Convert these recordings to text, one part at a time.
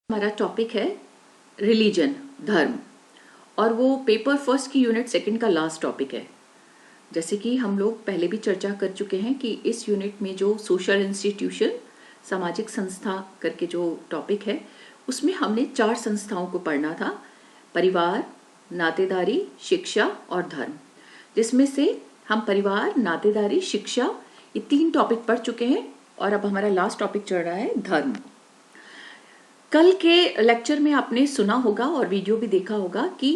हमारा टॉपिक है रिलीजन, धर्म, और वो पेपर फर्स्ट की यूनिट सेकंड का लास्ट टॉपिक है। जैसे कि हम लोग पहले भी चर्चा कर चुके हैं कि इस यूनिट में जो सोशल इंस्टीट्यूशन, सामाजिक संस्था करके जो टॉपिक है, उसमें हमने 4 संस्थाओं को पढ़ना था: परिवार, नातेदारी, शिक्षा और धर्म। जिसमें से हम परिवार, नातेदारी, शिक्षा ये 3 टॉपिक पढ़ चुके हैं और अब हमारा लास्ट टॉपिक चल रहा है धर्म। कल के लेक्चर में आपने सुना होगा और वीडियो भी देखा होगा कि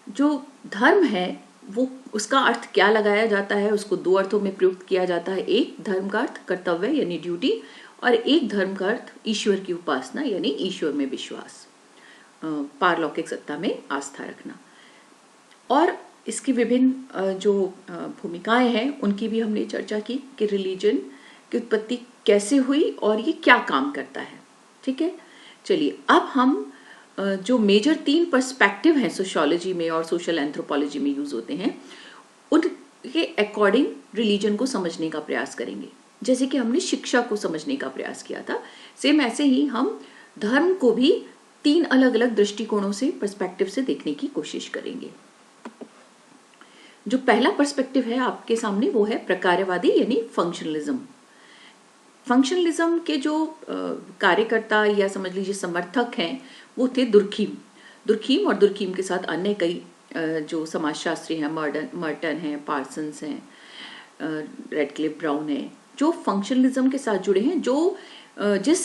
जो धर्म है वो उसका अर्थ क्या लगाया जाता है, उसको 2 अर्थों में प्रयुक्त किया जाता है। एक धर्म का अर्थ कर्तव्य यानी ड्यूटी, और एक धर्म का अर्थ ईश्वर की उपासना यानी ईश्वर में विश्वास, पारलौकिक सत्ता में आस्था रखना। और इसकी विभिन्न जो भूमिकाएं हैं उनकी भी हमने चर्चा की कि रिलीजन की उत्पत्ति कैसे हुई और ये क्या काम करता है। ठीक है, चलिए अब हम जो मेजर 3 पर्सपेक्टिव हैं सोशियोलॉजी में और सोशल एंथ्रोपोलॉजी में यूज होते हैं, उनके अकॉर्डिंग रिलीजन को समझने का प्रयास करेंगे। जैसे कि हमने शिक्षा को समझने का प्रयास किया था, सेम ऐसे ही हम धर्म को भी 3 अलग अलग दृष्टिकोणों से, पर्सपेक्टिव से देखने की कोशिश करेंगे। जो पहला पर्सपेक्टिव है आपके सामने वो है प्रकार्यवादी यानी फंक्शनलिज्म। फंक्शनलिज्म के जो कार्यकर्ता या समझ लीजिए समर्थक हैं वो थे दुर्खीम और दुर्खीम के साथ अन्य कई जो समाजशास्त्री हैं, मर्टन हैं, पार्सन्स हैं, रेडक्लिफ ब्राउन हैं, जो फंक्शनलिज्म के साथ जुड़े हैं। जो जिस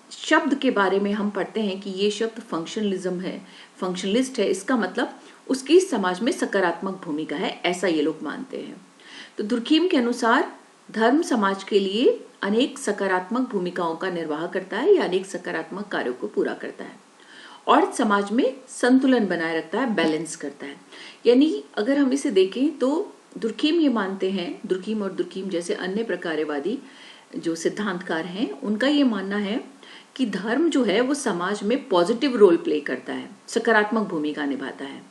शब्द के बारे में हम पढ़ते हैं कि ये शब्द फंक्शनलिज्म है, फंक्शनलिस्ट है, इसका मतलब उसकी समाज में सकारात्मक भूमिका है, ऐसा ये लोग मानते हैं। तो दुर्खीम के अनुसार धर्म समाज के लिए अनेक सकारात्मक भूमिकाओं का निर्वाह करता है या अनेक सकारात्मक कार्यों को पूरा करता है और समाज में संतुलन बनाए रखता है, बैलेंस करता है। यानी अगर हम इसे देखें तो दुर्खीम ये मानते हैं, दुर्खीम और दुर्खीम जैसे अन्य प्रकार्यवादी जो सिद्धांतकार हैं, उनका ये मानना है कि धर्म जो है वो समाज में पॉजिटिव रोल प्ले करता है, सकारात्मक भूमिका निभाता है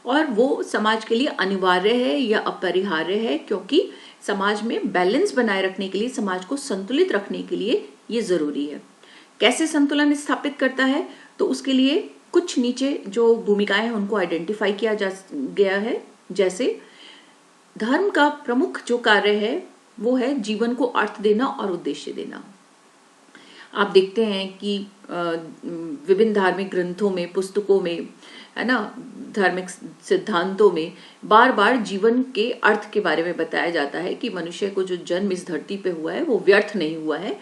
और वो समाज के लिए अनिवार्य है या अपरिहार्य है, क्योंकि समाज में बैलेंस बनाए रखने के लिए, समाज को संतुलित रखने के लिए ये जरूरी है। कैसे संतुलन स्थापित करता है, तो उसके लिए कुछ नीचे जो भूमिकाएं हैं उनको आइडेंटिफाई किया जा गया है। जैसे धर्म का प्रमुख जो कार्य है वो है जीवन को अर्थ देना और उद्देश्य देना। आप देखते हैं कि विभिन्न धार्मिक ग्रंथों में, पुस्तकों में, है ना, धार्मिक सिद्धांतों में बार बार जीवन के अर्थ के बारे में बताया जाता है कि मनुष्य को जो जन्म इस धरती पे हुआ है वो व्यर्थ नहीं हुआ है।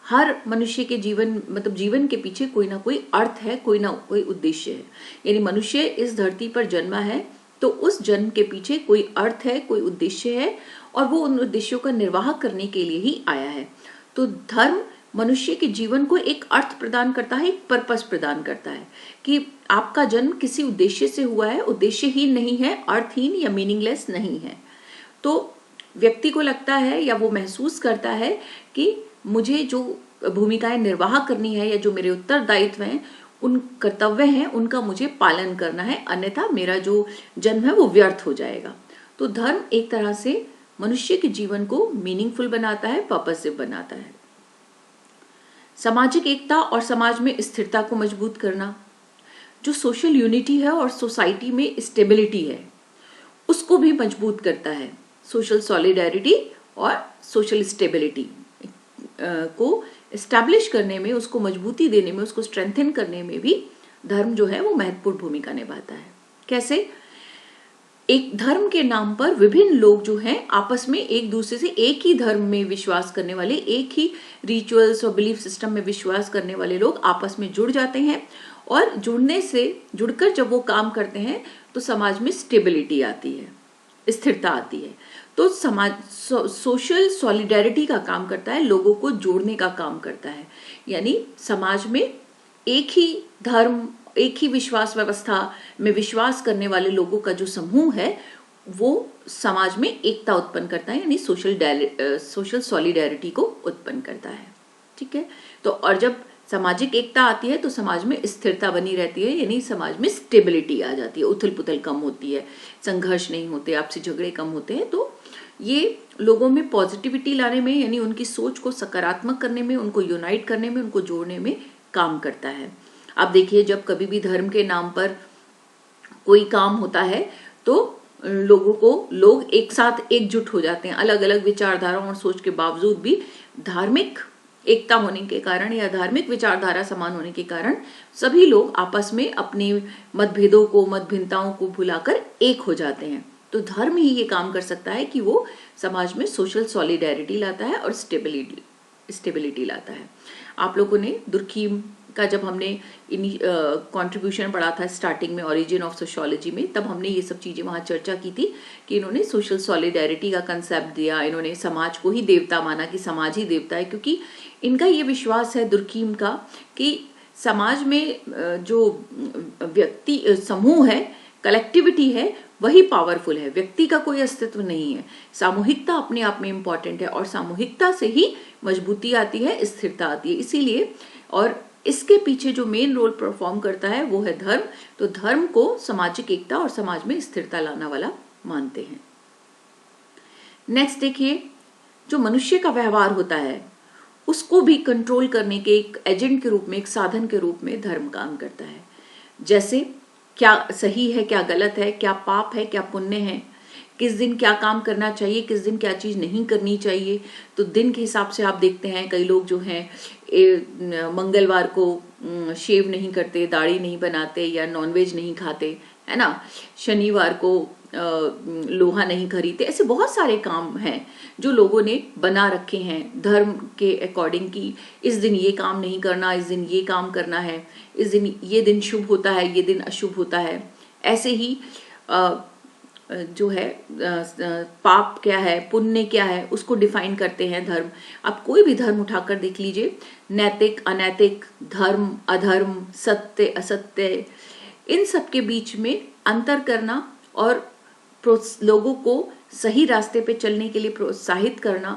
हर मनुष्य के जीवन, मतलब जीवन के पीछे कोई ना कोई अर्थ है, कोई ना कोई उद्देश्य है। यानी मनुष्य इस धरती पर जन्मा है तो उस जन्म के पीछे कोई अर्थ है, कोई उद्देश्य है और वो उन उद्देश्यों का निर्वाह करने के लिए ही आया है। तो धर्म मनुष्य के जीवन को एक अर्थ प्रदान करता है, एक पर्पस प्रदान करता है कि आपका जन्म किसी उद्देश्य से हुआ है, उद्देश्यहीन नहीं है, अर्थहीन या मीनिंगलेस नहीं है। तो व्यक्ति को लगता है या वो महसूस करता है कि मुझे जो भूमिकाएं निर्वाह करनी है या जो मेरे उत्तरदायित्व हैं, उन कर्तव्य हैं, उनका मुझे पालन करना है, अन्यथा मेरा जो जन्म है वो व्यर्थ हो जाएगा। तो धर्म एक तरह से मनुष्य के जीवन को मीनिंगफुल बनाता है, पर्पसिव बनाता है। सामाजिक एकता और समाज में स्थिरता को मजबूत करना, जो सोशल यूनिटी है और सोसाइटी में स्टेबिलिटी है उसको भी मजबूत करता है। सोशल सॉलिडेरिटी और सोशल स्टेबिलिटी को एस्टैब्लिश करने में, उसको मजबूती देने में, उसको स्ट्रेंथन करने में भी धर्म जो है वो महत्वपूर्ण भूमिका निभाता है। कैसे? एक धर्म के नाम पर विभिन्न लोग जो हैं आपस में एक दूसरे से, एक ही धर्म में विश्वास करने वाले, एक ही रिचुअल्स और बिलीफ सिस्टम में विश्वास करने वाले लोग आपस में जुड़ जाते हैं और जुड़कर जब वो काम करते हैं तो समाज में स्टेबिलिटी आती है, स्थिरता आती है। तो समाज सोशल सॉलिडेरिटी का काम करता है, लोगों को जोड़ने का काम करता है। यानी समाज में एक ही धर्म, एक ही विश्वास व्यवस्था में विश्वास करने वाले लोगों का जो समूह है वो समाज में एकता उत्पन्न करता है, यानी सोशल सॉलिडेरिटी को उत्पन्न करता है। ठीक है, तो और जब सामाजिक एकता आती है तो समाज में स्थिरता बनी रहती है, यानी समाज में स्टेबिलिटी आ जाती है, उथल पुथल कम होती है, संघर्ष नहीं होते, आपसी झगड़े कम होते हैं। तो ये लोगों में पॉजिटिविटी लाने में, यानी उनकी सोच को सकारात्मक करने में, उनको यूनाइट करने में, उनको जोड़ने में काम करता है। आप देखिए, जब कभी भी धर्म के नाम पर कोई काम होता है तो लोग एक साथ एकजुट हो जाते हैं। अलग अलग विचारधाराओं और सोच के बावजूद भी धार्मिक एकता होने के कारण या धार्मिक विचारधारा समान होने के कारण सभी लोग आपस में अपने मतभेदों को, मतभिन्नताओं को भुलाकर एक हो जाते हैं। तो धर्म ही ये काम कर सकता है कि वो समाज में सोशल सॉलिडेरिटी लाता है और स्टेबिलिटी लाता है। आप लोगों ने दुर्खीम का जब हमने कंट्रीब्यूशन पढ़ा था स्टार्टिंग में ओरिजिन ऑफ सोशियोलॉजी में, तब हमने ये सब चीजें वहां चर्चा की थी कि इन्होंने सोशल सॉलिडेरिटी का कंसेप्ट दिया। इन्होंने समाज को ही देवता माना कि समाज ही देवता है, क्योंकि इनका ये विश्वास है दुर्खीम का कि समाज में जो व्यक्ति समूह है, कलेक्टिविटी है, वही पावरफुल है। व्यक्ति का कोई अस्तित्व नहीं है। सामूहिकता अपने आप में इंपॉर्टेंट है और सामूहिकता से ही मजबूती आती है, स्थिरता आती है। इसीलिए और इसके पीछे जो मेन रोल परफॉर्म करता है वो है धर्म। तो धर्म को सामाजिक एकता और समाज में स्थिरता लाना वाला मानते हैं। नेक्स्ट देखिए, जो मनुष्य का व्यवहार होता है उसको भी कंट्रोल करने के एक एजेंट के रूप में, एक साधन के रूप में धर्म काम करता है। जैसे क्या सही है, क्या गलत है, क्या पाप है, क्या पुण्य है, किस दिन क्या काम करना चाहिए, किस दिन क्या चीज नहीं करनी चाहिए। तो दिन के हिसाब से आप देखते हैं कई लोग जो हैं मंगलवार को शेव नहीं करते, दाढ़ी नहीं बनाते या नॉनवेज नहीं खाते, है ना। शनिवार को लोहा नहीं खरीदते। ऐसे बहुत सारे काम हैं जो लोगों ने बना रखे हैं धर्म के अकॉर्डिंग कि इस दिन ये काम नहीं करना, इस दिन ये काम करना है, इस दिन ये दिन शुभ होता है, ये दिन अशुभ होता है। ऐसे ही जो है पाप क्या है, पुण्य क्या है, उसको डिफाइन करते हैं धर्म। आप कोई भी धर्म उठाकर देख लीजिए, नैतिक अनैतिक, धर्म अधर्म, सत्य असत्य, इन सब के बीच में अंतर करना और लोगों को सही रास्ते पे चलने के लिए प्रोत्साहित करना,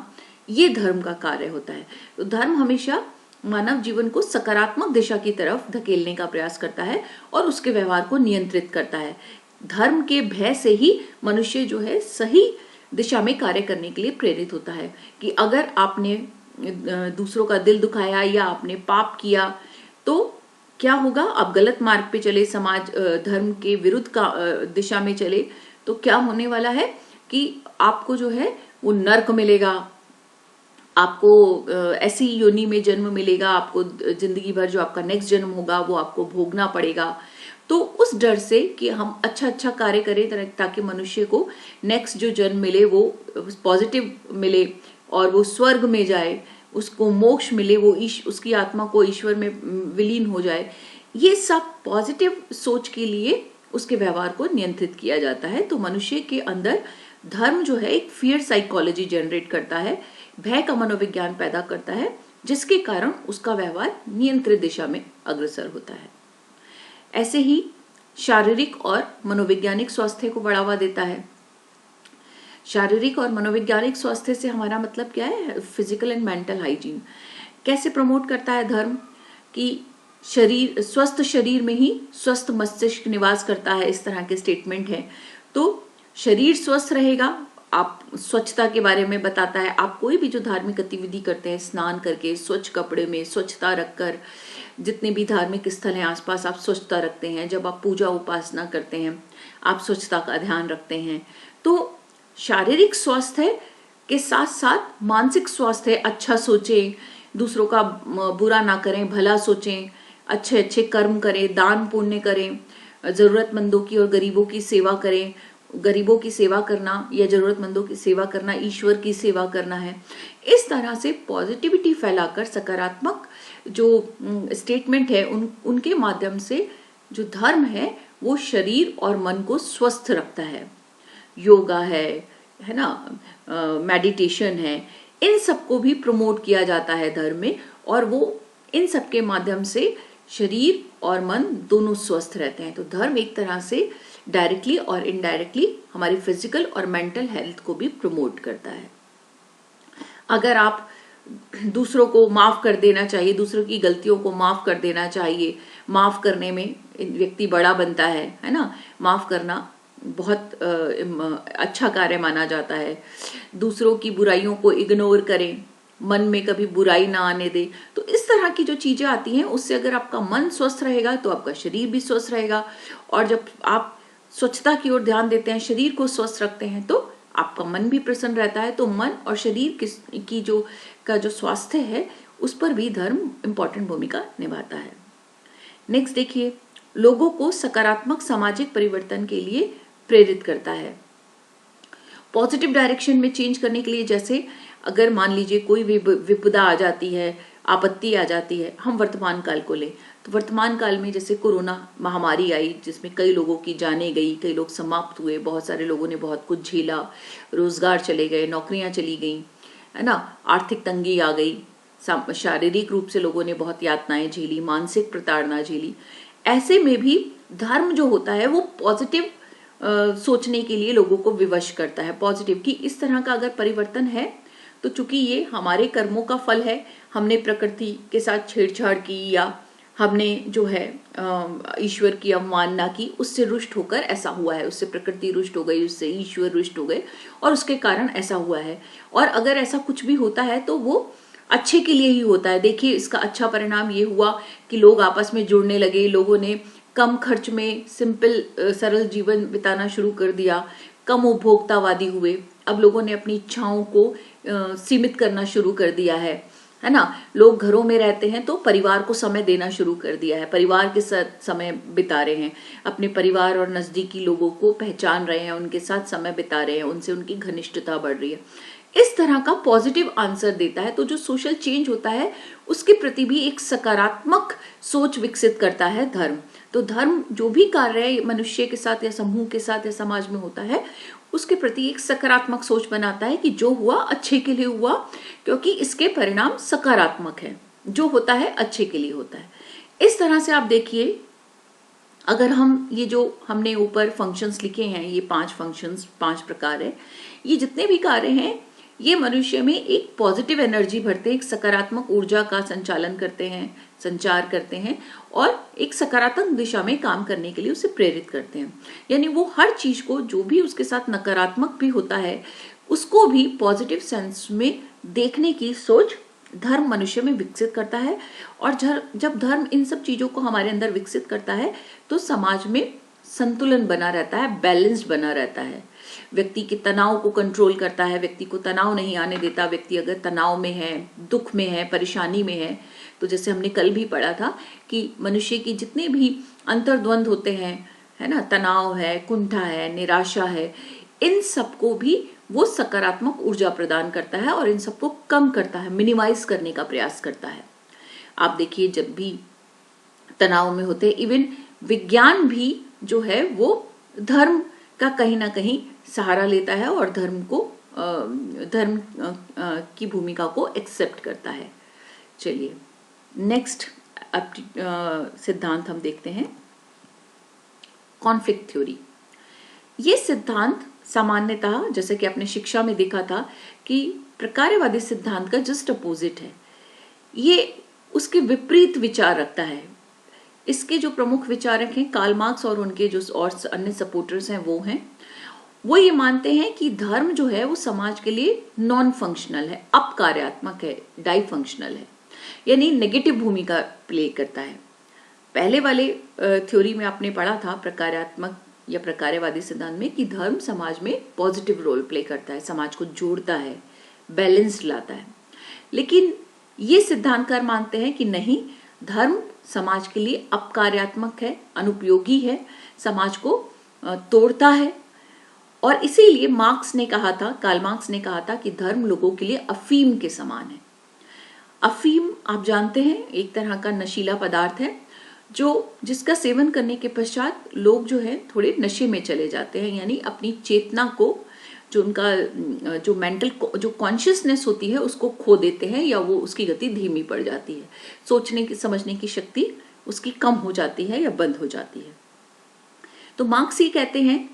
ये धर्म का कार्य होता है। तो धर्म हमेशा मानव जीवन को सकारात्मक दिशा की तरफ धकेलने का प्रयास करता है और उसके व्यवहार को नियंत्रित करता है। धर्म के भय से ही मनुष्य जो है सही दिशा में कार्य करने के लिए प्रेरित होता है कि अगर आपने दूसरों का दिल दुखाया या आपने पाप किया तो क्या होगा, आप गलत मार्ग पे चले, समाज धर्म के विरुद्ध का दिशा में चले तो क्या होने वाला है कि आपको जो है वो नर्क मिलेगा, आपको ऐसी योनि में जन्म मिलेगा, आपको जिंदगी भर जो आपका नेक्स्ट जन्म होगा वो आपको भोगना पड़ेगा। तो उस डर से कि हम अच्छा कार्य करें ताकि मनुष्य को नेक्स्ट जो जन्म मिले वो पॉजिटिव मिले और वो स्वर्ग में जाए, उसको मोक्ष मिले, वो उसकी आत्मा को ईश्वर में विलीन हो जाए, ये सब पॉजिटिव सोच के लिए उसके व्यवहार को नियंत्रित किया जाता है। तो मनुष्य के अंदर धर्म जो है एक फियर साइकोलॉजी जनरेट करता है, भय का मनोविज्ञान पैदा करता है, जिसके कारण उसका व्यवहार नियंत्रित दिशा में अग्रसर होता है। ऐसे ही शारीरिक और मनोवैज्ञानिक स्वास्थ्य को बढ़ावा देता है। शारीरिक और मनोवैज्ञानिक स्वास्थ्य से हमारा मतलब क्या है, फिजिकल एंड मेंटल हाइजीन। कैसे प्रमोट करता है धर्म कि शरीर, स्वस्थ शरीर में ही स्वस्थ मस्तिष्क निवास करता है, इस तरह के स्टेटमेंट है। तो शरीर स्वस्थ रहेगा, आप स्वच्छता के बारे में बताता है। आप कोई भी जो धार्मिक गतिविधि करते हैं, स्नान करके, स्वच्छ कपड़े में, स्वच्छता रखकर, जितने भी धार्मिक स्थल हैं आसपास आप स्वच्छता रखते हैं, जब आप पूजा उपासना करते हैं आप स्वच्छता का ध्यान रखते हैं। तो शारीरिक स्वास्थ्य के साथ साथ मानसिक स्वास्थ्य, अच्छा सोचें, दूसरों का बुरा ना करें, भला सोचें, अच्छे अच्छे कर्म करें, दान पुण्य करें, जरूरतमंदों की और गरीबों की सेवा करें। गरीबों की सेवा करना या जरूरतमंदों की सेवा करना ईश्वर की सेवा करना है। इस तरह से पॉजिटिविटी फैलाकर सकारात्मक जो स्टेटमेंट है उनके माध्यम से जो धर्म है वो शरीर और मन को स्वस्थ रखता है। योगा है ना, मेडिटेशन है, इन सबको भी प्रमोट किया जाता है धर्म में, और वो इन सब के माध्यम से शरीर और मन दोनों स्वस्थ रहते हैं। तो धर्म एक तरह से डायरेक्टली और इनडायरेक्टली हमारी फिजिकल और मेंटल हेल्थ को भी प्रमोट करता है। अगर आप दूसरों को माफ कर देना चाहिए, दूसरों की गलतियों को माफ कर देना चाहिए, माफ करने में व्यक्ति बड़ा बनता है ना, माफ करना बहुत अच्छा कार्य माना जाता है। दूसरों की बुराइयों को इग्नोर करें, मन में कभी बुराई ना आने दे। तो इस तरह की जो चीजें आती हैं उससे अगर आपका मन स्वस्थ रहेगा तो आपका शरीर भी स्वस्थ रहेगा। और जब आप स्वच्छता की ओर ध्यान देते हैं, शरीर को स्वस्थ रखते हैं, तो आपका मन भी प्रसन्न रहता है। तो मन और शरीर की जो स्वास्थ्य है उस पर भी धर्म इंपॉर्टेंट भूमिका निभाता है। नेक्स्ट देखिए, लोगों को सकारात्मक सामाजिक परिवर्तन के लिए प्रेरित करता है, पॉजिटिव डायरेक्शन में चेंज करने के लिए। जैसे अगर मान लीजिए कोई विपदा आ जाती है, आपत्ति आ जाती है, हम वर्तमान काल को लें तो वर्तमान काल में जैसे कोरोना महामारी आई जिसमें कई लोगों की जानें गई, कई लोग समाप्त हुए, बहुत सारे लोगों ने बहुत कुछ झेला, रोजगार चले गए, नौकरियां चली गई, है ना, आर्थिक तंगी आ गई, शारीरिक रूप से लोगों ने बहुत यातनाएं झेली, मानसिक प्रताड़ना झेली। ऐसे में भी धर्म जो होता है वो पॉजिटिव सोचने के लिए लोगों को विवश करता है, पॉजिटिव की इस तरह का अगर परिवर्तन है तो चूंकि ये हमारे कर्मों का फल है, हमने प्रकृति के साथ छेड़छाड़ की या हमने जो है ईश्वर की अवमानना की, उससे रुष्ट होकर ऐसा हुआ है, उससे प्रकृति रुष्ट हो गई, उससे ईश्वर रुष्ट हो गए और उसके कारण ऐसा हुआ है। और अगर ऐसा कुछ भी होता है तो वो अच्छे के लिए ही होता है। देखिए इसका अच्छा परिणाम ये हुआ कि लोग आपस में जुड़ने लगे, लोगों ने कम खर्च में सिंपल सरल जीवन बिताना शुरू कर दिया, कम उपभोक्तावादी हुए, अब लोगों ने अपनी इच्छाओं को सीमित करना शुरू कर दिया है ना। लोग घरों में रहते हैं तो परिवार को समय देना शुरू कर दिया है, परिवार के साथ समय बिता रहे हैं, अपने परिवार और नजदीकी लोगों को पहचान रहे हैं, उनके साथ समय बिता रहे हैं, उनसे उनकी घनिष्ठता बढ़ रही है। इस तरह का पॉजिटिव आंसर देता है। तो जो सोशल चेंज होता है उसके प्रति भी एक सकारात्मक सोच विकसित करता है धर्म। तो धर्म जो भी कार्य मनुष्य के साथ या समूह के साथ या समाज में होता है उसके प्रति एक सकारात्मक सोच बनाता है कि जो हुआ अच्छे के लिए हुआ, क्योंकि इसके परिणाम सकारात्मक है, जो होता है अच्छे के लिए होता है। इस तरह से आप देखिए, अगर हम ये जो हमने ऊपर फंक्शंस लिखे हैं, ये 5 फंक्शंस, 5 प्रकार है, ये जितने भी कार्य हैं ये मनुष्य में एक पॉजिटिव एनर्जी भरते हैं, एक सकारात्मक ऊर्जा का संचालन करते हैं, संचार करते हैं और एक सकारात्मक दिशा में काम करने के लिए उसे प्रेरित करते हैं। यानी वो हर चीज को, जो भी उसके साथ नकारात्मक भी होता है, उसको भी पॉजिटिव सेंस में देखने की सोच धर्म मनुष्य में विकसित करता है। और जब धर्म इन सब चीजों को हमारे अंदर विकसित करता है तो समाज में संतुलन बना रहता है, बैलेंस बना रहता है, व्यक्ति के तनाव को कंट्रोल करता है, व्यक्ति को तनाव नहीं आने देता। व्यक्ति अगर तनाव में है, दुख में है, परेशानी में है, तो जैसे हमने कल भी पढ़ा था कि मनुष्य की जितने भी अंतर्द्वंद होते हैं, है ना, तनाव है, कुंठा है, निराशा है, इन सबको भी वो सकारात्मक ऊर्जा प्रदान करता है और इन सबको कम करता है, मिनिमाइज करने का प्रयास करता है। आप देखिए जब भी तनाव में होते हैं, इवन विज्ञान भी जो है वो धर्म का कहीं ना कहीं सहारा लेता है और धर्म की भूमिका को एक्सेप्ट करता है। चलिए नेक्स्ट सिद्धांत हम देखते हैं, कॉन्फ्लिक्ट थ्योरी। ये सिद्धांत सामान्यतः, जैसे कि आपने शिक्षा में देखा था, कि प्रकार्यवादी सिद्धांत का जस्ट अपोजिट है। ये उसके विपरीत विचार रखता है। इसके जो प्रमुख विचारक हैं कार्ल मार्क्स और उनके जो और अन्य सपोर्टर्स हैं वो ये मानते हैं कि धर्म जो है वो समाज के लिए नॉन फंक्शनल है, अपकार्यात्मक है, डाई फंक्शनल है, यानी नेगेटिव भूमिका प्ले करता है। पहले वाले थ्योरी में आपने पढ़ा था प्रकार्यात्मक या प्रकार्यवादी सिद्धांत में कि धर्म समाज में पॉजिटिव रोल प्ले करता है, समाज को जोड़ता है, बैलेंस लाता है। लेकिन ये सिद्धांतकार मानते हैं कि नहीं, धर्म समाज के लिए अपकार्यात्मक है, अनुपयोगी है, समाज को तोड़ता है। और इसीलिए कार्ल मार्क्स ने कहा था कि धर्म लोगों के लिए अफीम के समान है। अफीम आप जानते हैं एक तरह का नशीला पदार्थ है जिसका सेवन करने के पश्चात लोग जो है थोड़े नशे में चले जाते हैं, यानी अपनी चेतना को, जो उनका जो मेंटल जो कॉन्शियसनेस होती है उसको खो देते हैं, या वो उसकी गति धीमी पड़ जाती है, सोचने की समझने की शक्ति उसकी कम हो जाती है या बंद हो जाती है। तो मार्क्स ये कहते हैं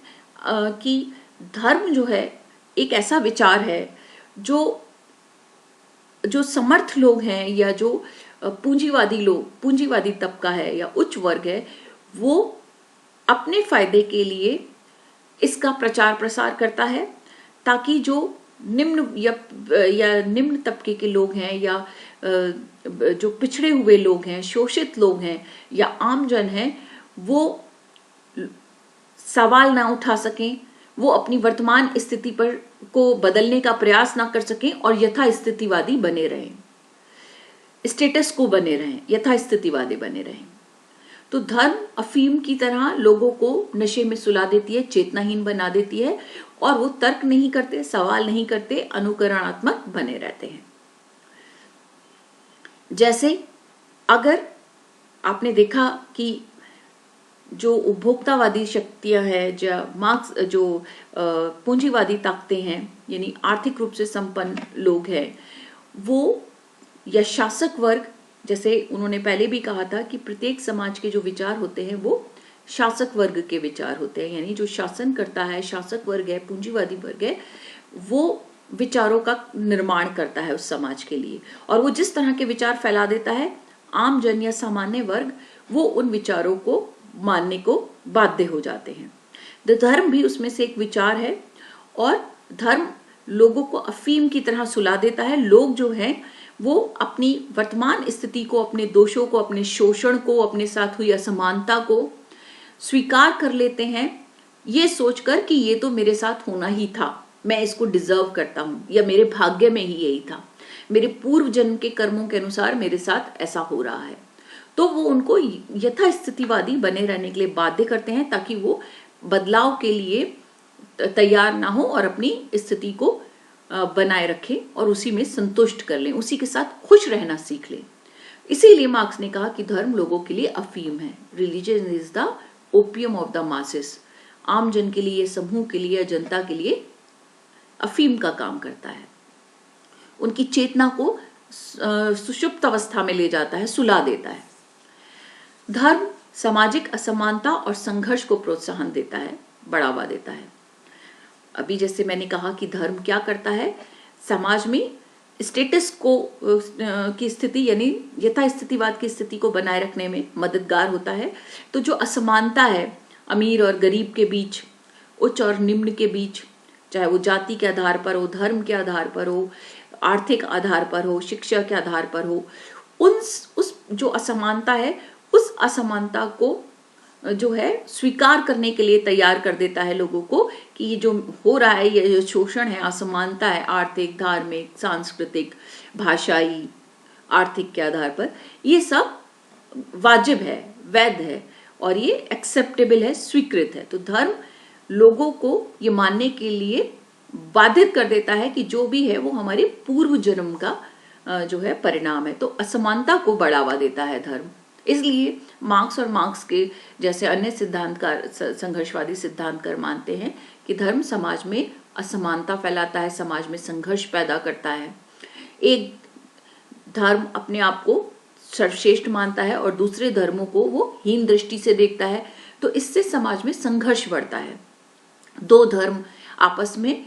कि धर्म जो है एक ऐसा विचार है जो समर्थ लोग हैं या जो पूंजीवादी तबका है या उच्च वर्ग है, वो अपने फायदे के लिए इसका प्रचार प्रसार करता है, ताकि जो निम्न या निम्न तबके के लोग हैं, या जो पिछड़े हुए लोग हैं, शोषित लोग हैं या आमजन हैं, वो सवाल ना उठा सकें, वो अपनी वर्तमान स्थिति पर को बदलने का प्रयास ना कर सकें और यथास्थितिवादी बने रहें, स्टेटस को बने रहें, यथास्थितिवादी बने रहें। तो धर्म अफीम की तरह लोगों को नशे में सुला देती है, चेतनाहीन बना देती है, और वो तर्क नहीं करते, सवाल नहीं करते, अनुकरणात्मक बने रहते हैं। जैसे अगर आपने देखा कि जो उपभोक्तावादी शक्तियां हैं, जो पूंजीवादी ताकतें हैं, यानी आर्थिक रूप से संपन्न लोग हैं, वो या शासक वर्ग, जैसे उन्होंने पहले भी कहा था कि प्रत्येक समाज के जो विचार होते हैं वो शासक वर्ग के विचार होते हैं, यानी जो शासन करता है, शासक वर्ग है, पूंजीवादी वर्ग है, वो विचारों का निर्माण करता है उस समाज के लिए, और वो जिस तरह के विचार फैला देता है, आम जन या सामान्य वर्ग वो उन विचारों को मानने को बाध्य हो जाते हैं। धर्म भी उसमें से एक विचार है, और धर्म लोगों को अफीम की तरह सुला देता है। लोग जो हैं वो अपनी वर्तमान स्थिति को, अपने दोषों को, अपने शोषण को, अपने साथ हुई असमानता को स्वीकार कर लेते हैं, ये सोचकर कि ये तो मेरे साथ होना ही था, मैं इसको डिजर्व करता हूं, या मेरे भाग्य में ही यही था, मेरे पूर्व जन्म के कर्मों के अनुसार मेरे साथ ऐसा हो रहा है। तो वो उनको यथास्थितिवादी बने रहने के लिए बाध्य करते हैं, ताकि वो बदलाव के लिए तैयार ना हो और अपनी स्थिति को बनाए रखें और उसी में संतुष्ट कर लें, उसी के साथ खुश रहना सीख लें। इसीलिए मार्क्स ने कहा कि धर्म लोगों के लिए अफीम है। Religion is the opium of the masses. आम जन के लिए, समूह के लिए, जनता के लिए अफीम का काम करता है, उनकी चेतना को सुषुप्त अवस्था में ले जाता है, सुला देता है। धर्म सामाजिक असमानता और संघर्ष को प्रोत्साहन देता है, बढ़ावा देता है। अभी जैसे मैंने कहा कि धर्म क्या करता है, समाज में स्टेटस को की स्थिति, यानी यथास्थितिवाद की स्थिति को बनाए रखने में मददगार होता है। तो जो असमानता है अमीर और गरीब के बीच, उच्च और निम्न के बीच, चाहे वो जाति के आधार पर हो, धर्म के आधार पर हो, आर्थिक आधार पर हो, शिक्षा के आधार पर हो, उस जो असमानता है, उस असमानता को जो है स्वीकार करने के लिए तैयार कर देता है लोगों को कि ये जो हो रहा है, ये जो शोषण है, असमानता है, आर्थिक, धार्मिक, सांस्कृतिक, भाषाई, आर्थिक के आधार पर, ये सब वाजिब है, वैध है और ये एक्सेप्टेबल है, स्वीकृत है। तो धर्म लोगों को ये मानने के लिए बाधित कर देता है कि जो भी है वो हमारे पूर्व जन्म का जो है परिणाम है। तो असमानता को बढ़ावा देता है धर्म। इसलिए मार्क्स और मार्क्स के जैसे अन्य सिद्धांतकार, संघर्षवादी सिद्धांतकार मानते हैं कि धर्म समाज में असमानता फैलाता है, समाज में संघर्ष पैदा करता है। एक धर्म अपने आप को सर्वश्रेष्ठ मानता है और दूसरे धर्मों को वो हीन दृष्टि से देखता है, तो इससे समाज में संघर्ष बढ़ता है। दो धर्म आपस में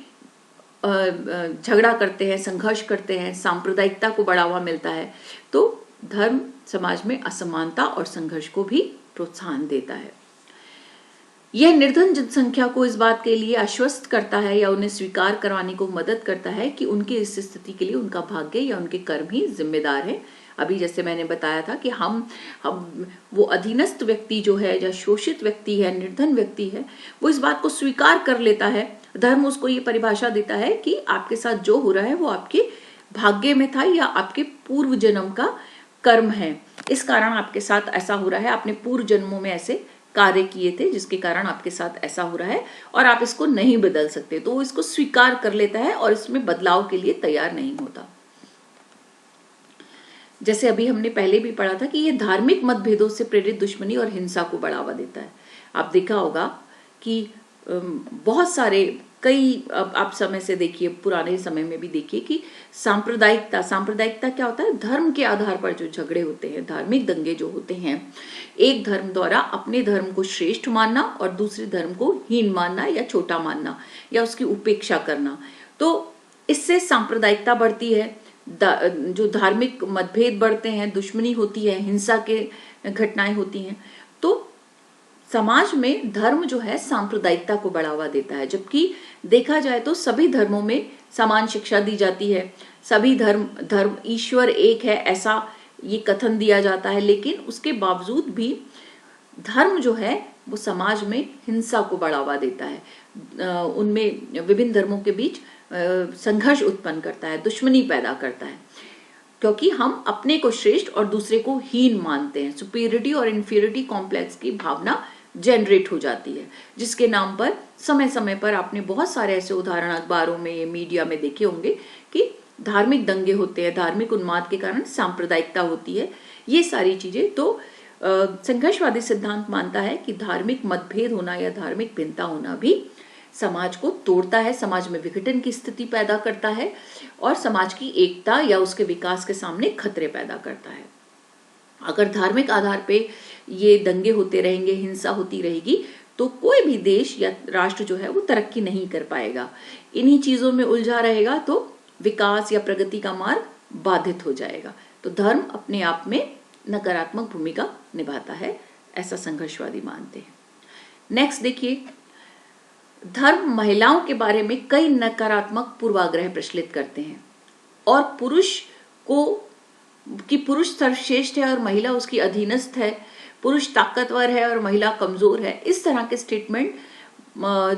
झगड़ा करते हैं, संघर्ष करते हैं, सांप्रदायिकता को बढ़ावा मिलता है। तो धर्म समाज में असमानता और संघर्ष को भी प्रोत्साहन देता है। यह निर्धन जनसंख्या को इस बात के लिए आश्वस्त करता है या उन्हें स्वीकार करवाने को मदद करता है कि उनकी इस स्थिति के लिए उनका भाग्य या उनके कर्म ही जिम्मेदार है। अभी जैसे मैंने बताया था कि हम वो अधीनस्थ व्यक्ति जो है, या शोषित व्यक्ति है, निर्धन व्यक्ति है, वो इस बात को स्वीकार कर लेता है। धर्म उसको ये परिभाषा देता है कि आपके साथ जो हो रहा है वो आपके भाग्य में था या आपके पूर्व जन्म का कर्म है, इस कारण आपके साथ ऐसा हो रहा है, आपने पूर्व जन्मों में ऐसे कार्य किए थे जिसके कारण आपके साथ ऐसा हो रहा है और आप इसको नहीं बदल सकते। तो वो इसको स्वीकार कर लेता है और इसमें बदलाव के लिए तैयार नहीं होता। जैसे अभी हमने पहले भी पढ़ा था कि ये धार्मिक मतभेदों से प्रेरित दुश्मनी और हिंसा को बढ़ावा देता है। आप देखा होगा कि बहुत सारे कई, अब आप समय से देखिए, पुराने समय में भी देखिए कि सांप्रदायिकता क्या होता है, धर्म के आधार पर जो झगड़े होते हैं, धार्मिक दंगे जो होते हैं, एक धर्म द्वारा अपने धर्म को श्रेष्ठ मानना और दूसरे धर्म को हीन मानना या छोटा मानना या उसकी उपेक्षा करना। तो इससे सांप्रदायिकता बढ़ती है, जो धार्मिक मतभेद बढ़ते हैं, दुश्मनी होती है, हिंसा के घटनाएं होती हैं। तो समाज में धर्म जो है सांप्रदायिकता को बढ़ावा देता है, जबकि देखा जाए तो सभी धर्मों में समान शिक्षा दी जाती है। सभी धर्म ईश्वर एक है ऐसा ये कथन दिया जाता है, लेकिन उसके बावजूद भी धर्म जो है वो समाज में हिंसा को बढ़ावा देता है, उनमें विभिन्न धर्मों के बीच संघर्ष उत्पन्न करता है, दुश्मनी पैदा करता है, क्योंकि हम अपने को श्रेष्ठ और दूसरे को हीन मानते हैं। सुपीरियरिटी और इंफीरियरिटी कॉम्प्लेक्स की भावना जनरेट हो जाती है, जिसके नाम पर समय समय पर आपने बहुत सारे ऐसे उदाहरण अखबारों में, मीडिया में देखे होंगे कि धार्मिक दंगे होते हैं, धार्मिक उन्माद के कारण सांप्रदायिकता होती है, ये सारी चीजें। तो संघर्षवादी सिद्धांत मानता है कि धार्मिक मतभेद होना या धार्मिक भिन्नता होना भी समाज को तोड़ता है, समाज में विघटन की स्थिति पैदा करता है और समाज की एकता या उसके विकास के सामने खतरे पैदा करता है। अगर धार्मिक आधार पे ये दंगे होते रहेंगे, हिंसा होती रहेगी, तो कोई भी देश या राष्ट्र जो है वो तरक्की नहीं कर पाएगा। इन्हीं चीजों में उलझा रहेगा तो विकास या प्रगति का मार्ग बाधित हो जाएगा। तो धर्म अपने आप में नकारात्मक भूमिका निभाता है, ऐसा संघर्षवादी मानते हैं। नेक्स्ट देखिए, धर्म महिलाओं के बारे में कई नकारात्मक पूर्वाग्रह प्रचलित करते हैं और पुरुष सर्वश्रेष्ठ है और महिला उसकी अधीनस्थ है, पुरुष ताकतवर है और महिला कमजोर है। इस तरह के स्टेटमेंट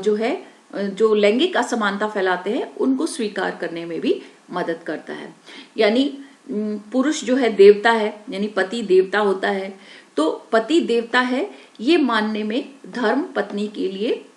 जो है जो लैंगिक असमानता फैलाते हैं उनको स्वीकार करने में भी मदद करता है। यानी पुरुष जो है देवता है, यानी पति देवता होता है, तो पति देवता है ये मानने में धर्म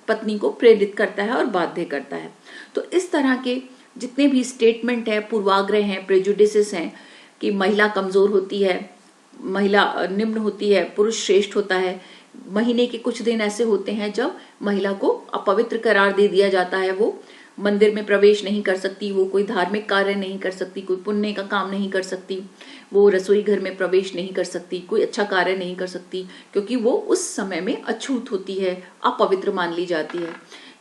पत्नी को प्रेरित करता है और बाध्य करता है। तो इस तरह के जितने भी स्टेटमेंट है, पूर्वाग्रह हैं, प्रेजुडिसेस हैं कि महिला कमजोर होती है, महिला निम्न होती है, पुरुष श्रेष्ठ होता है। महीने के कुछ दिन ऐसे होते हैं जब महिला को अपवित्र करार दे दिया जाता है, वो मंदिर में प्रवेश नहीं कर सकती, वो कोई धार्मिक कार्य नहीं कर सकती, कोई पुण्य का काम नहीं कर सकती, वो रसोई घर में प्रवेश नहीं कर सकती, कोई अच्छा कार्य नहीं कर सकती, क्योंकि वो उस समय में अछूत होती है, अपवित्र मान ली जाती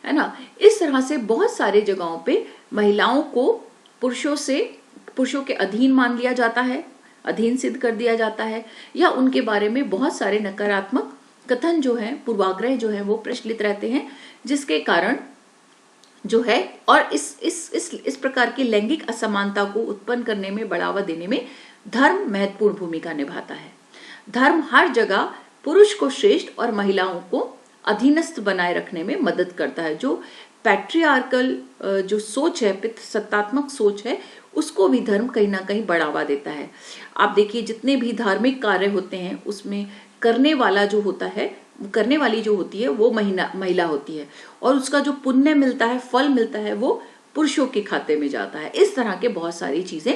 है ना। इस तरह से बहुत सारे जगहों पे महिलाओं को पुरुषों के अधीन मान लिया जाता है, अधीन सिद्ध कर दिया जाता है, या उनके बारे में बहुत सारे नकारात्मक कथन जो है, पूर्वाग्रह जो है वो प्रचलित रहते हैं, जिसके कारण जो है और इस प्रकार की लैंगिक असमानता को उत्पन्न करने में, बढ़ावा देने में धर्म महत्वपूर्ण भूमिका निभाता है। धर्म हर जगह पुरुष को श्रेष्ठ और महिलाओं को अधीनस्थ बनाए रखने में मदद करता है। जो पैट्रियार्कल जो सोच है, पितृसत्तात्मक सोच है, उसको भी धर्म कहीं ना कहीं बढ़ावा देता है। आप देखिए जितने भी धार्मिक कार्य होते हैं उसमें करने वाली जो होती है वो महिला होती है, और उसका जो पुण्य मिलता है, फल मिलता है, वो पुरुषों के खाते में जाता है। इस तरह के बहुत सारी चीजें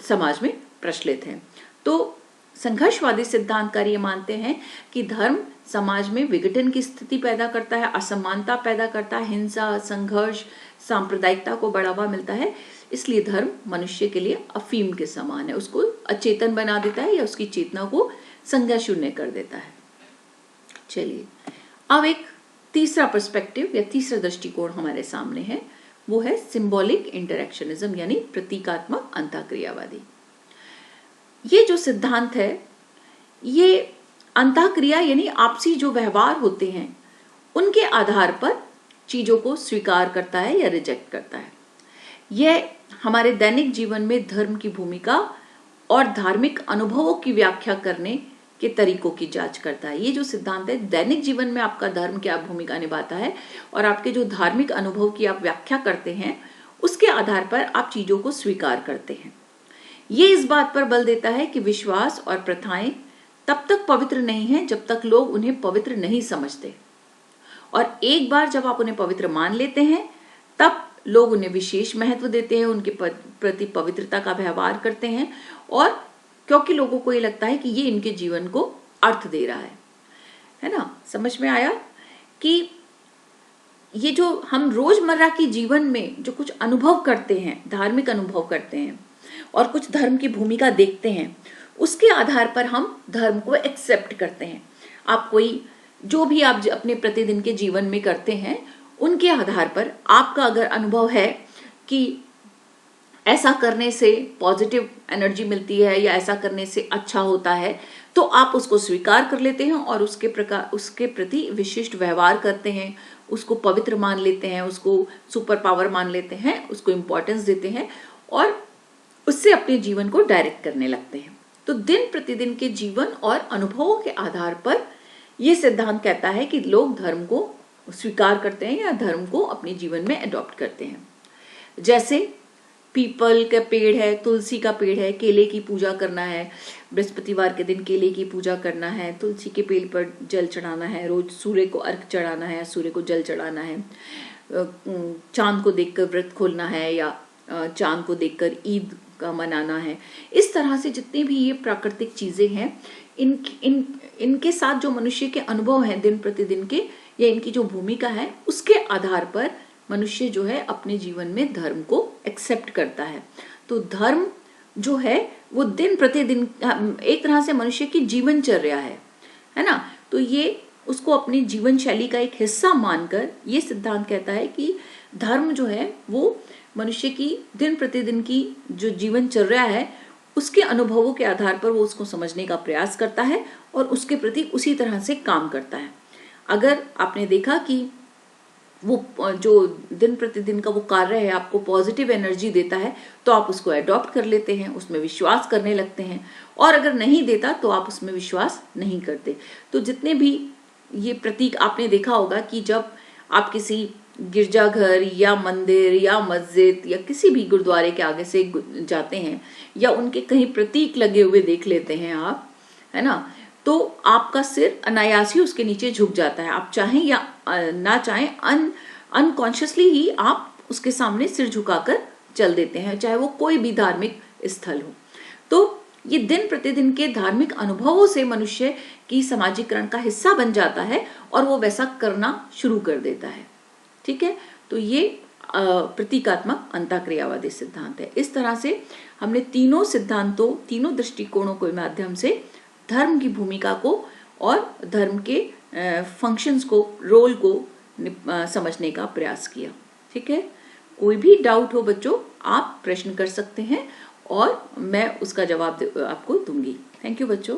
समाज में प्रचलित हैं। तो संघर्षवादी सिद्धांतकार ये मानते हैं कि धर्म समाज में विघटन की स्थिति पैदा करता है, असमानता पैदा करता है, हिंसा, संघर्ष, सांप्रदायिकता को बढ़ावा मिलता है। इसलिए धर्म मनुष्य के लिए अफीम के समान है, उसको अचेतन बना देता है या उसकी चेतना को संज्ञा शून्य कर देता है। चलिए अब एक तीसरा पर्सपेक्टिव या तीसरा दृष्टिकोण हमारे सामने है, वो है सिंबॉलिक इंटरेक्शनिज्म यानी प्रतीकात्मक अंतःक्रियावादी। ये जो सिद्धांत है ये अंतःक्रिया यानी आपसी जो व्यवहार होते हैं उनके आधार पर चीजों को स्वीकार करता है या रिजेक्ट करता है। यह हमारे दैनिक जीवन में धर्म की भूमिका और धार्मिक अनुभवों की व्याख्या करने के तरीकों की जांच करता है। ये जो सिद्धांत है दैनिक जीवन में आपका धर्म क्या भूमिका निभाता है और आपके जो धार्मिक अनुभव की आप व्याख्या करते हैं उसके आधार पर आप चीजों को स्वीकार करते हैं। ये इस बात पर बल देता है कि विश्वास और प्रथाएं तब तक पवित्र नहीं है जब तक लोग उन्हें पवित्र नहीं समझते, और एक बार जब आप उन्हें पवित्र मान लेते हैं तब लोग उन्हें विशेष महत्व देते हैं, उनके प्रति पवित्रता का व्यवहार करते हैं, और क्योंकि लोगों को ये लगता है कि ये इनके जीवन को अर्थ दे रहा है ना। समझ में आया कि ये जो हम रोजमर्रा की जीवन में जो कुछ अनुभव करते हैं, धार्मिक अनुभव करते हैं और कुछ धर्म की भूमिका देखते हैं, उसके आधार पर हम धर्म को एक्सेप्ट करते हैं। आप कोई जो भी आप अपने प्रतिदिन के जीवन में करते हैं उनके आधार पर आपका अगर अनुभव है कि ऐसा करने से पॉजिटिव एनर्जी मिलती है या ऐसा करने से अच्छा होता है, तो आप उसको स्वीकार कर लेते हैं और उसके प्रति विशिष्ट व्यवहार करते हैं, उसको पवित्र मान लेते हैं, उसको सुपर पावर मान लेते हैं, उसको इम्पोर्टेंस देते हैं और उससे अपने जीवन को डायरेक्ट करने लगते हैं। तो दिन प्रतिदिन के जीवन और अनुभवों के आधार पर यह सिद्धांत कहता है कि लोग धर्म को स्वीकार करते हैं या धर्म को अपने जीवन में अडॉप्ट करते हैं। जैसे पीपल का पेड़ है, तुलसी का पेड़ है, केले की पूजा करना है, बृहस्पतिवार के दिन केले की पूजा करना है, तुलसी के पेड़ पर जल चढ़ाना है, रोज सूर्य को अर्घ चढ़ाना है, सूर्य को जल चढ़ाना है, चांद को देखकर व्रत खोलना है या चांद को देखकर ईद का मनाना है। इस तरह से जितनी भी ये प्राकृतिक चीजें हैं, इनके साथ जो मनुष्य के अनुभव हैं दिन प्रतिदिन के, या इनकी जो भूमिका है, उसके आधार पर मनुष्य जो है अपने जीवन में धर्म को एक्सेप्ट करता है। तो धर्म जो है वो दिन प्रतिदिन एक तरह से मनुष्य की जीवनचर्या है ना। तो ये उसको अपनी जीवन शैली का एक हिस्सा मानकर ये सिद्धांत कहता है कि धर्म जो है वो मनुष्य की दिन प्रतिदिन की जो जीवनचर्या है उसके अनुभवों के आधार पर वो उसको समझने का प्रयास करता है और उसके प्रति उसी तरह से काम करता है। अगर आपने देखा कि वो जो दिन प्रतिदिन का वो कार्य है आपको पॉजिटिव एनर्जी देता है तो आप उसको अडॉप्ट कर लेते हैं, उसमें विश्वास करने लगते हैं, और अगर नहीं देता तो आप उसमें विश्वास नहीं करते। तो जितने भी ये प्रतीक आपने देखा होगा कि जब आप किसी गिरजाघर या मंदिर या मस्जिद या किसी भी गुरुद्वारे के आगे से जाते हैं या उनके कहीं प्रतीक लगे हुए देख लेते हैं आप, है ना, तो आपका सिर अनायास ही उसके नीचे झुक जाता है। आप चाहें या ना चाहें अनकॉन्शियसली ही आप उसके सामने सिर झुकाकर चल देते हैं, चाहे वो कोई भी धार्मिक स्थल हो। तो ये दिन प्रतिदिन के धार्मिक अनुभवों से मनुष्य की सामाजिकरण का हिस्सा बन जाता है और वो वैसा करना शुरू कर देता है। ठीक है, तो ये प्रतीकात्मक अंतःक्रियावादी सिद्धांत है। इस तरह से हमने तीनों सिद्धांतों, तीनों दृष्टिकोणों के माध्यम से धर्म की भूमिका को और धर्म के फंक्शंस को, रोल को समझने का प्रयास किया। ठीक है, कोई भी डाउट हो बच्चों आप प्रश्न कर सकते हैं और मैं उसका जवाब आपको दूंगी। थैंक यू बच्चों।